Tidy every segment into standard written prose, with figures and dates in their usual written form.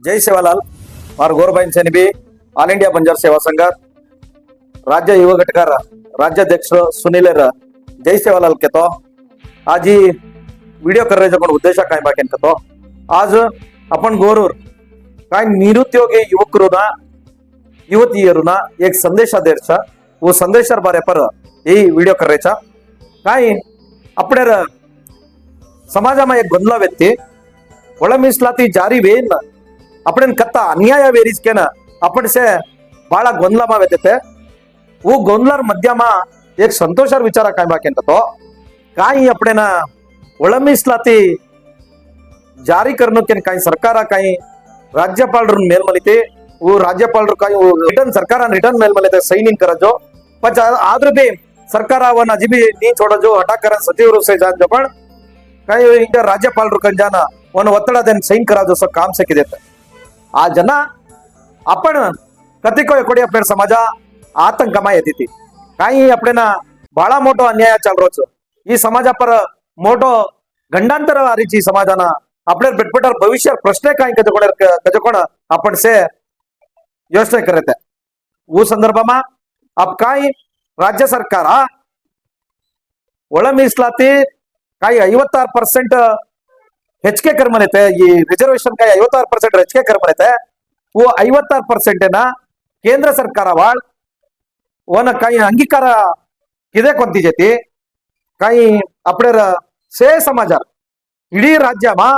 जय सेवालाल और गौरबाइन सेनिबी all India Banjar सेवा संघ राज्य युवा घटकार राज्याध्यक्ष सुनील जय सेवालाल के तो आज ही वीडियो कर रहे उद्देश काय बाकी तो आज अपन गोरूर काय निरुद्योगी युवकरूना युवतीयरूना एक संदेश द्यायचा वो संदेशा बारे पर ये वीडियो करायचा काय आपल्या समाजाમાં एक गोंधळ व्यक्ती ಒಳ ಮೀಸಲಾತಿ ಜಾರಿ ವೇನ್ आपण कत्ता अन्याय वेरीज के ना आपण से बाळा गोंधला मा वेते वो गोंधलार मध्यामा एक संतोषार विचार काय बाकी तो काही आपण ना ಒಳ ಮೀಸಲಾತಿ ಜಾರಿ करनोके काही सरकार काही राज्यपालर मेलमलिते वो राज्यपालर काही रिटर्न सरकार रिटर्न मेलमलिते सैनिंग कराजो पण आद्र बी सरकारवन अजी बी नी छोडजो हटाकर सचिವರು से जान जो पण काही इंडिया राज्यपालर कंजाना वन ಒತ್ತಡ देन सैन कराजो असं काम से किदेत आ जना आपण कतिको एकोडी आपल्या समाजा आतंकमा येती काही आपल्याला बाळा मोठो अन्याय चाल रोज ಈ ಸಮಾಜ पर मोठो गंडांतर आरीची समाजाना आपल्या बेटपटार भविष्य प्रश्न काही कजकोण आपण से योचने करते वो संदर्भमा अब काही राज्य सरकार ಒಳ ಮೀಸಲಾತಿ काही 56% ಹೆಚ್ಚಿಗೆ कर म्हणते ಈ ರಿಸರ್ವೇಶನ್ काही 56% ಹೆಚ್ಚಿಗೆ कर म्हणते वो 56% ना केंद्र सरकार वाळ वन काही अंगीकार किदे कोणती काही आपल्या से समाज इडी राज्यामा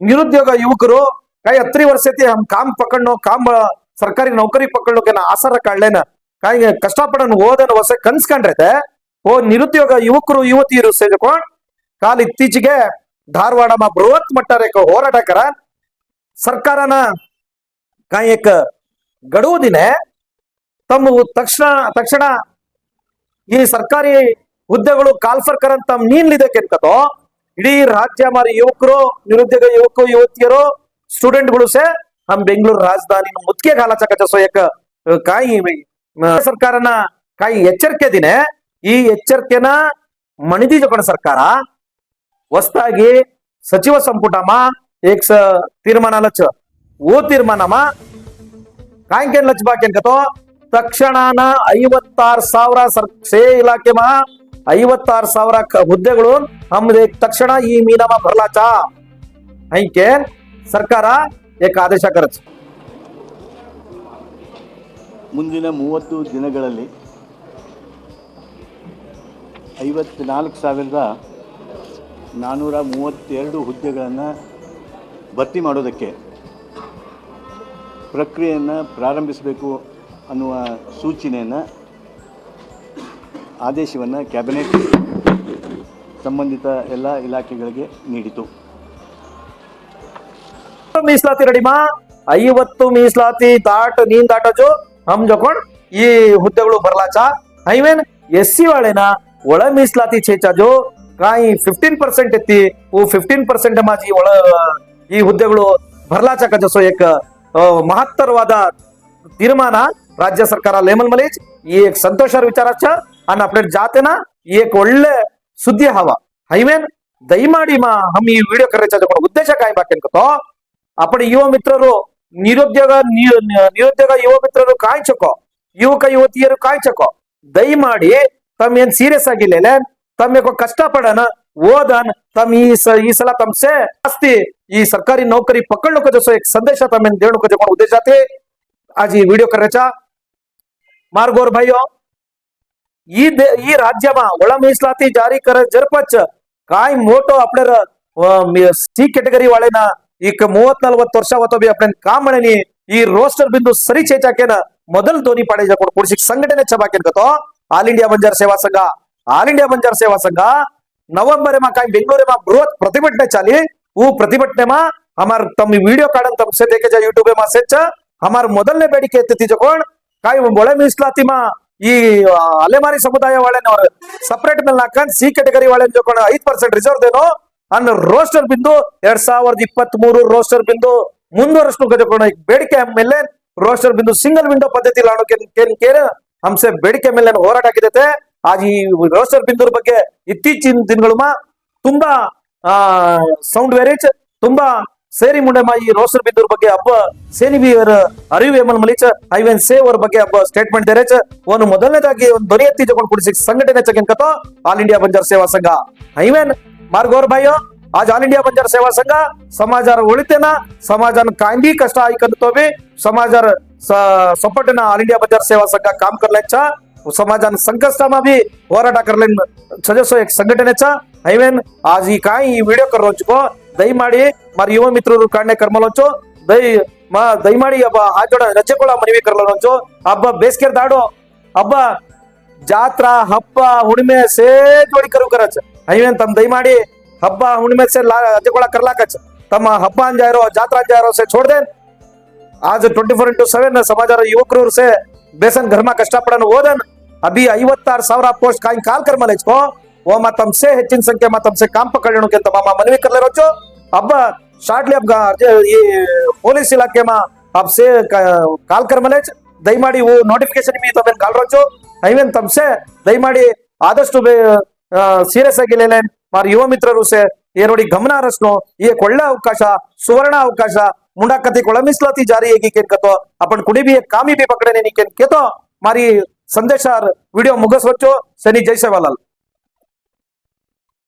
निरुद्योग युवकರು काही 30 वर्षाचे हम काम पकडणो काम सरकारी नोकरी पकडणो के ना आसार काढलेना काही कष्टपडून ಓದನ ಹೊಸ ಕನ್ಸ್ ಕಂಡ್ರತೆ ಓ ನಿರುದ್ಯೋಗ ಯುವಕರು ಯುವತಿಯರು ಸೇರಿಕೊಂಡು ಕಾಲ ಇತ್ತೀಚೆಗೆ धारवाड़ा में बृहत मट्टार एक होराट करा सरकारन काही एक गडू दिन तम तक्षण ಈ ಸರ್ಕಾರಿ ಹುದ್ದೆಗಳು ಕಾಲ್ಫರ್ ಕರನ್ ತಮ್ಮ ನೀನ್ಲಿದೆ ಕೆನ್ಕತೋ ಇಡೀ राज्य हमारे युवकರು निरुद्योग युवक युवतियರು स्टूडेंटಗಳು से हम बेंगलुरु राजधानी मुद्के घालाचा कचसो एक काही सरकारನ काही ಎಚ್ಚರಿಕೆ ದಿನ ಈ ಎಚ್ಚರಿಕೆನ ಮಣಿದಿ ಜೊಕಣ ಸರ್ಕಾರ ಹೊಸದಾಗಿ ಸಚಿವ ಸಂಪುಟमा एक ತೀರ್ಮಾನಾಲच वो ತೀರ್ಮಾನमा काय केलं लच बाकी तो ತಕ್ಷಣನ 56,000 से इलाकेमा 56,000 ಹುದ್ದೆಗಳು ನಮ್ದು ತಕ್ಷಣ ಈ ಮೀನಾಮ ಭರಲಾಚ ಹೈಕೆ ಸರ್ಕಾರ एक ಆದೇಶ करच ಮುಂದಿನ 30 ದಿನಗಳಲ್ಲಿ 54,432 ಹುದ್ದೆಗಳನ್ನು ಭರ್ತಿ ಮಾಡೋದಕ್ಕೆ ಪ್ರಕ್ರಿಯೆಯನ್ನು ಪ್ರಾರಂಭಿಸಬೇಕು ಅನ್ನುವ ಸೂಚನೆಯನ್ನು ಆದೇಶವನ್ನು ಕ್ಯಾಬಿನೆಟ್ ಸಂಬಂಧಿತ ಎಲ್ಲ ಇಲಾಖೆಗಳಿಗೆ ನೀಡಿತು. मीಸಲಾತಿ ರೆಡಿಮಾ 50 मीಸಲಾತಿ ನೀನ್ ದಾಟಜೋ हम जोकोण ಈ ಹುದ್ದೆಗಳು ಬರಲಾಚ ಐವೇನ್ ಎಸ್ಸಿ वाळेना ಒಳ मीಸಲಾತಿ छेचा जो काही 15% येते वो 15% माझी ಒಳ ಈ ಹುದ್ದೆಗಳು भरलाचा का जसो एक महत्तरवाद तीर्मान राज्य सरकार लेमल मलेज ही एक संतोषार विचाराचा आणि आपल्या जातेना एक ಒಳ್ಳೆ सुद्धी हवा हईवेन दयमाडी मा हम ಈ ವಿಡಿಯೋ करायचा उद्देश काय बाकी तो आपण युवा मित्रರು निरुद्योग युवा मित्रರು काय चको युवक युवतियರು काय चको दयमाडी तम ಏನ್ ಸೀರಿಯಸ್ ಆಗಿಲ್ಲ तम एको कष्ट पडन ओदन तम ಈ ಸಲ तमसे जास्ती ಈ सरकारी नोकरी पकडणं का जसं एक संदेश तमें देणं का जो उद्देश जाते आज ही वीडियो करायचा मार्गोर भाईयो ಈ ರಾಜ್ಯમાં ಒಳ ಮೀಸಲಾತಿ ಜಾರಿ कर जरपच काय मोठो आपल्या सी कैटेगरी वाळेना एक 30-40 वर्ष होतो बी आपण काम म्हणणी ಈ रोस्टर बिंदू सरी चेचाकेन ಮೊದಲ दोन्ही पाडे जकोड पुढची संघटनेच्या बाकी तो ऑल इंडिया बंजार सेवा संघ ऑल इंडिया बंजार सेवा संघ नवंबर में काय बेंगलुरु में बृहत प्रतिभटने चाली वो प्रतिभटने में हमार तम वीडियो काढन तम से देखे जा यूट्यूब में सेच हमार ಮೊದಲನೇ ಬೇಡಿಕೆ ಎತ್ತಿ ಜಕೋಣ काय ಒಳ ಮೀಸಲಾತಿ मा ಈ ಅಲೆಮಾರಿ ಸಮುದಾಯ वाळेन सेपरेट ಮೇಲೆ ಹಾಕನ್ ಸಿ कैटेगरी वाळेन ಜಕೋಣ 5% ರಿಸರ್ವ್ ದೇನೋ ಅನ್ನ ರೋಸ್ಟರ್ ಬಿಂದು 2023 ರೋಸ್ಟರ್ ಬಿಂದು ಮುಂದುವರಷ್ಟು ಜಕೋಣ ಬೇಡಿಕೆ ಮೇಲೆ ರೋಸ್ಟರ್ बिंदु सिंगल विंडो पद्धति लाणो के हमसे ಬೇಡಿಕೆ ಮೇಲೆ ಹೋರಾಟ ಆಗಿದೆತೆ आज ಈ ರೋಸ್ಟರ್ ಬಿಂದು ಬಗ್ಗೆ ಇತ್ತೀಚಿನ ದಿನಗಳು ತುಂಬಾ ಸೌಂಡ್ ವೇರೇಜ್ ತುಂಬಾ ಸೇರಿ ಮುಂಡೆಮ ಈ ರೋಸರ್ ಬಿದ್ದೂರ್ ಬಗ್ಗೆ ಹಬ್ಬ ಸೇನಿ ಬಿ ಅರಿವು ಎಮಲ್ ಮಲೀಚ ಐವೆನ್ ಸೇವ್ ಅವ್ರ ಬಗ್ಗೆ ಹಬ್ಬ ಸ್ಟೇಟ್ಮೆಂಟ್ ದೇರೇಚ ಒಂದು ಮೊದಲನೇದಾಗಿ ಒಂದು ಧ್ವನಿ ಎತ್ತಿ ಜಗೊಂಡು ಕುಡಿಸಿ ಸಂಘಟನೆ ಚಕಿನ್ ಕतो ऑल इंडिया बंजार सेवा संघ ಐವೆನ್ ಮಾರ್ಗೋರ್ ಬಾಯೋ आज ऑल इंडिया बंजार सेवा संघ समाजार उಳಿತೇನ समाजान काय भी कष्ट ऐकतो बी समाजार सपोर्टना ऑल इंडिया बंजार सेवा संघ काम करल्याचा समाजान संकष्टमा भी ಹೋರಾಟ करले सदस्य एक संघटनेचा ಐವೆನ್ आज ಈ काय ಈ ವಿಡಿಯೋ ಕರೋಚುಕೋ ದಯಮಾಡಿ ಮಾರಿ ಯುವ ಮಿತ್ರರು ಕಾಣೆ ಕರ್ಮಲೊಂಚು ದಯಮಾಡಿ ಹಬ್ಬ ಆಚೋಡ ರಜೆಕೊಳ ಮನವಿ ಕರ್ಲೊಂಚು ಹಬ್ಬ ಬೇಸಿಗೆ ದಾಡು ಹಬ್ಬ ಜಾತ್ರಾ ಹಬ್ಬ ಹುಣ್ಣಿಮೆ ಸೇ ಜೋಡಿ ಕರು ಕರಚ ಐವೇನ್ ತಮ್ಮ ದಯಮಾಡಿ ಹಬ್ಬ ಹುಣ್ಣಿಮೆ से ರಜೆಕೊಳ ಕರ್ಲಾಕಚ ತಮ್ಮ ಹಬ್ಬ ಅಂಜಾಯಿರೋ ಜಾತ್ರಾ ಅಂಜಾಯಿರೋ से छोड़ देन आज 24/7 समाजार युवकरू से बेसन घर में कष्टपड़न ओदन अभी 56,000 पोस्ट काई काल कर मलेचो वो मा तमसे ಹೆಚ್ಚಿನ ಸಂಖ್ಯೆ मा तमसे काम पकड़ने के तमाम मनवी कर ले रोचो अब शार्टली अब ये पुलिस इलाके में अब से काल कर मलेच दयमाಡಿ वो नोटिफिकेशन भी तमें काल रोचो ಐವೇನ್ तमसे दयमाಡಿ ಆದಷ್ಟು ಸೀರಿಯಸ್ ಆಗಿ ಲೇಲೇನ್ ಮಾರ್ ಯುವ ಮಿತ್ರರು से ये ನೋಡಿ ಗಮನ ಹರಿಸ್ನು ये ಒಳ್ಳೆ ಅವಕಾಶ सुवर्ण अवकाश मुंडाकती कोळमिसलाती जारी है केन कतो अपन कुणी भी एक कामी भी पकड़ने नहीं केन केतो मारी संदेशार वीडियो मुगस वच्चो सनी जय सेवालाल।